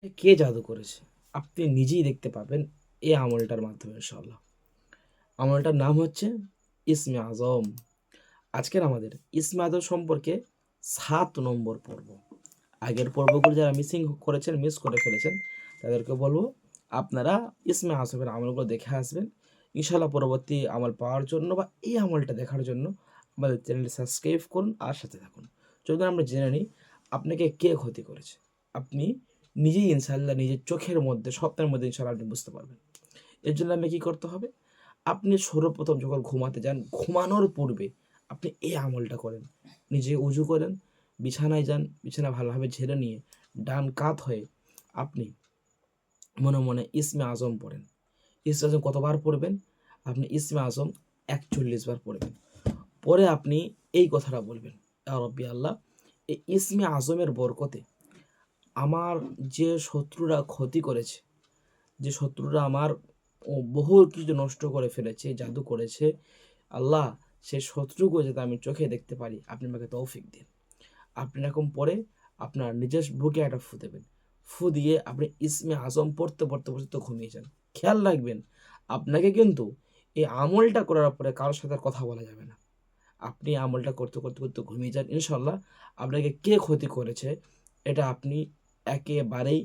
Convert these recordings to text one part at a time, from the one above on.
কে জাদু করেছে আপনি নিজেই দেখতে পাবেন এই আমলটার মাধ্যমে ইনশাআল্লাহ। আমলটার নাম হচ্ছে ইসমে আজম। আজকের আমাদের ইসমে আজম সম্পর্কে 7 নম্বর পর্ব। আগের পর্বগুলো যারা করেছেন, মিস করে ফেলেছেন, তাদেরকে বলবো আপনারা ইসমে আজমের আমলগুলো দেখে আসবেন ইনশাআল্লাহ। পরবর্তী আমল পাওয়ার জন্য বা এই আমলটা দেখার জন্য আমাদের চ্যানেলটি সাবস্ক্রাইব করুন আর সাথে থাকুন। যদি আমরা জেনে নিই আপনাকে কে ক্ষতি করেছে, আপনি নিজেই ইনশাআল্লাহ নিজের চোখের মধ্যে, স্বপ্নের মধ্যে ইনশাআল্লাহ আপনি বুঝতে পারবেন। এর জন্য আপনি কী করতে হবে? আপনি সর্বপ্রথম যখন ঘুমাতে যান, ঘুমানোর পূর্বে আপনি এই আমলটা করেন। নিজে উজু করেন, বিছানায় যান, বিছানা ভালোভাবে ঝেড়ে নিয়ে ডান কাত হয়ে আপনি মনে মনে ইসমে আজম পড়েন। ইসমে আজম কতবার পড়বেন? আপনি ইসমে আজম ৪১ বার পড়বেন। পরে আপনি এই কথাটা বলবেন, ইয়া রব্বি আল্লাহ, এই ইসমে আজমের বরকতে আমার যে শত্রুরা ক্ষতি করেছে, যে শত্রুরা আমার বহু কিছু নষ্ট করে ফেলেছে, জাদু করেছে, আল্লাহ সে শত্রুকে যাতে আমি চোখে দেখতে পারি, আপনি আমাকে তৌফিক দিন। আপনি এরকম পরে আপনার নিজের বুকে একটা ফু দেবেন। ফু দিয়ে আপনি ইসমে আজম পড়তে পড়তে পড়তে ঘুমিয়ে যান। খেয়াল রাখবেন, আপনাকে কিন্তু এই আমলটা করার পরে কারোর সাথে আর কথা বলা যাবে না। আপনি আমলটা করতে করতে করতে ঘুমিয়ে যান, ইনশাল্লাহ আপনাকে কে ক্ষতি করেছে এটা আপনি একেবারেই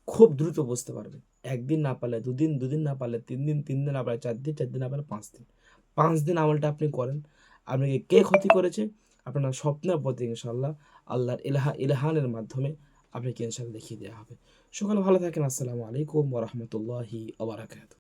খুব দ্রুত বুঝতে পারবেন। একদিন না পারলে দুদিন, দুদিন না পারলে 3 দিন, 3 দিন না পারলে 4 দিন, 4 দিন না পারলে 5 দিন। 5 দিন আমলটা আপনি করেন। আপনাকে কে ক্ষতি করেছে আপনার স্বপ্নের প্রতি ইনশাআল্লাহ আল্লাহর ইলহানের মাধ্যমে আপনাকে ইনশাআল্লাহ দেখিয়ে দেওয়া হবে। সকলে ভালো থাকেন। আসসালামু আলাইকুম ওয়া রাহমাতুল্লাহি ওয়া বারাকাতুহু।